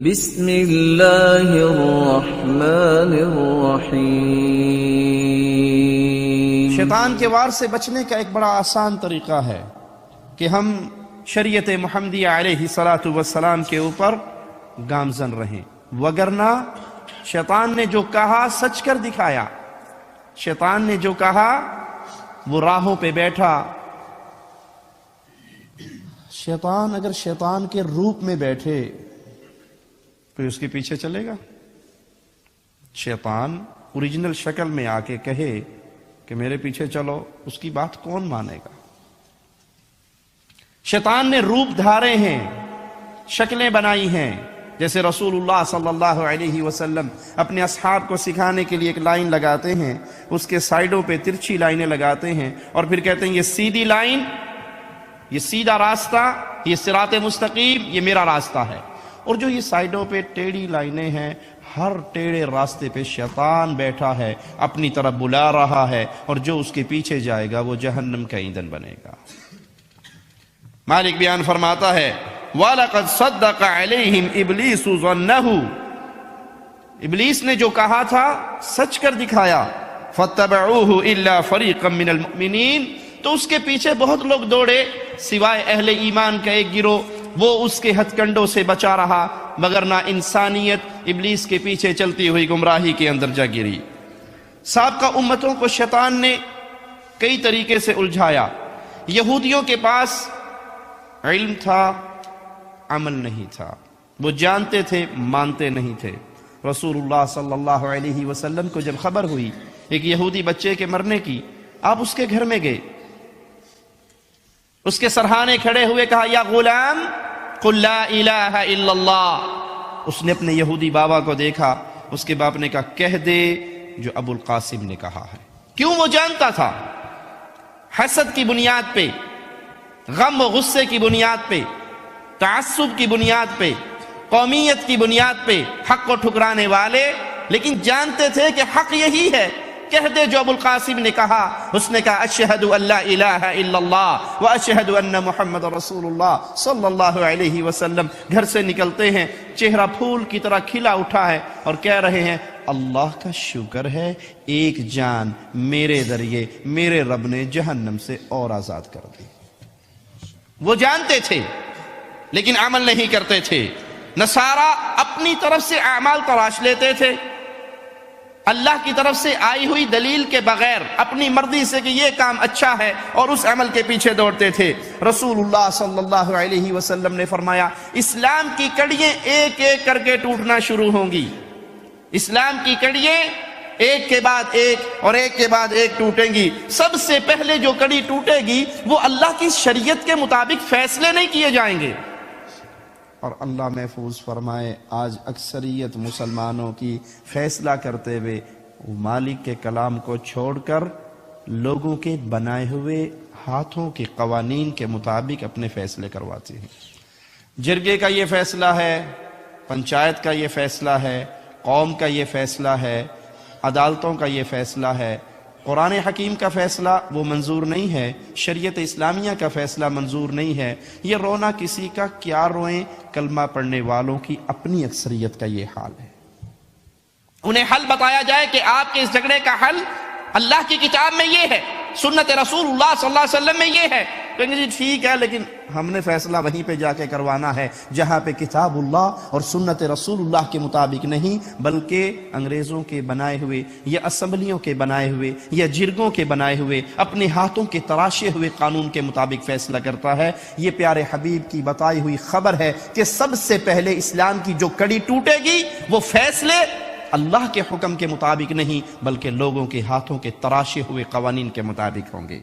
بسم اللہ الرحمن الرحیم۔ شیطان کے وار سے بچنے کا ایک بڑا آسان طریقہ ہے کہ ہم شریعت محمدیہ علیہ السلام کے اوپر گامزن رہیں، وگرنہ شیطان نے جو کہا سچ کر دکھایا۔ شیطان نے جو کہا وہ راہوں پہ بیٹھا۔ شیطان اگر شیطان کے روپ میں بیٹھے کوئی اس کے پیچھے چلے گا؟ شیطان اوریجنل شکل میں آ کے کہے کہ میرے پیچھے چلو، اس کی بات کون مانے گا؟ شیطان نے روپ دھارے ہیں، شکلیں بنائی ہیں، جیسے رسول اللہ صلی اللہ علیہ وسلم اپنے اصحاب کو سکھانے کے لیے ایک لائن لگاتے ہیں، اس کے سائیڈوں پہ ترچھی لائنیں لگاتے ہیں اور پھر کہتے ہیں یہ سیدھی لائن، یہ سیدھا راستہ، یہ صراط مستقیم، یہ میرا راستہ ہے۔ اور جو یہ سائیڈوں پہ ٹیڑھی لائنیں ہیں، ہر ٹیڑھے راستے پہ شیطان بیٹھا ہے، اپنی طرف بلا رہا ہے، اور جو اس کے پیچھے جائے گا وہ جہنم کا ایندھن بنے گا۔ مالک بیان فرماتا ہے وَلَقَدْ صَدَّقَ عَلَيْهِمْ إِبْلِيسُ ظَنَّهُ، ابلیس نے جو کہا تھا سچ کر دکھایا۔ فَاتَّبَعُوهُ إِلَّا فَرِيقًا مِّنَ الْمُؤْمِنِينَ، تو اس کے پیچھے بہت لوگ دوڑے سوائے اہل ایمان کا ایک گروہ، وہ اس کے ہتھ کنڈوں سے بچا رہا، مگر نہ انسانیت ابلیس کے پیچھے چلتی ہوئی گمراہی کے اندر جا گری۔ سابقہ امتوں کو شیطان نے کئی طریقے سے الجھایا۔ یہودیوں کے پاس علم تھا، عمل نہیں تھا، وہ جانتے تھے، مانتے نہیں تھے۔ رسول اللہ صلی اللہ علیہ وسلم کو جب خبر ہوئی ایک یہودی بچے کے مرنے کی، آپ اس کے گھر میں گئے، اس کے سرہانے کھڑے ہوئے کہا یا غلام قل لا الہ الا اللہ۔ اس نے اپنے یہودی بابا کو دیکھا، اس کے باپ نے کہا کہہ دے جو ابو القاسم نے کہا ہے۔ کیوں؟ وہ جانتا تھا حسد کی بنیاد پہ، غم و غصے کی بنیاد پہ، تعصب کی بنیاد پہ، قومیت کی بنیاد پہ حق کو ٹھکرانے والے، لیکن جانتے تھے کہ حق یہی ہے، کہہ دے جو ابو القاسم نے کہا۔ اس نے کہا اشہد ان لا الہ الا اللہ واشہد ان محمد رسول اللہ صلی اللہ علیہ وسلم۔ گھر سے نکلتے ہیں، چہرہ پھول کی طرح کھلا اٹھا ہے اور کہہ رہے ہیں اللہ کا شکر ہے ایک جان میرے ذریعے میرے رب نے جہنم سے اور آزاد کر دی۔ وہ جانتے تھے لیکن عمل نہیں کرتے تھے۔ نصارہ اپنی طرف سے اعمال تراش لیتے تھے، اللہ کی طرف سے آئی ہوئی دلیل کے بغیر اپنی مرضی سے کہ یہ کام اچھا ہے، اور اس عمل کے پیچھے دوڑتے تھے۔ رسول اللہ صلی اللہ علیہ وسلم نے فرمایا اسلام کی کڑیاں ایک ایک کر کے ٹوٹنا شروع ہوں گی۔ اسلام کی کڑیاں ایک کے بعد ایک اور ایک کے بعد ایک ٹوٹیں گی۔ سب سے پہلے جو کڑی ٹوٹے گی وہ اللہ کی شریعت کے مطابق فیصلے نہیں کیے جائیں گے۔ اور اللہ محفوظ فرمائے آج اکثریت مسلمانوں کی فیصلہ کرتے ہوئے مالک کے کلام کو چھوڑ کر لوگوں کے بنائے ہوئے ہاتھوں کے قوانین کے مطابق اپنے فیصلے کرواتے ہیں۔ جرگے کا یہ فیصلہ ہے، پنچایت کا یہ فیصلہ ہے، قوم کا یہ فیصلہ ہے، عدالتوں کا یہ فیصلہ ہے، قرآن حکیم کا فیصلہ وہ منظور نہیں ہے، شریعت اسلامیہ کا فیصلہ منظور نہیں ہے۔ یہ رونا کسی کا کیا روئیں، کلمہ پڑھنے والوں کی اپنی اکثریت کا یہ حال ہے۔ انہیں حل بتایا جائے کہ آپ کے اس جھگڑے کا حل اللہ کی کتاب میں یہ ہے، سنت رسول اللہ صلی اللہ علیہ وسلم میں یہ ہے، کہیں گے جی ٹھیک ہے لیکن ہم نے فیصلہ وہیں پہ جا کے کروانا ہے جہاں پہ کتاب اللہ اور سنت رسول اللہ کے مطابق نہیں، بلکہ انگریزوں کے بنائے ہوئے یا اسمبلیوں کے بنائے ہوئے یا جرگوں کے بنائے ہوئے اپنے ہاتھوں کے تراشے ہوئے قانون کے مطابق فیصلہ کرتا ہے۔ یہ پیارے حبیب کی بتائی ہوئی خبر ہے کہ سب سے پہلے اسلام کی جو کڑی ٹوٹے گی وہ فیصلے اللہ کے حکم کے مطابق نہیں بلکہ لوگوں کے ہاتھوں کے تراشے ہوئے قوانین کے مطابق ہوں گے۔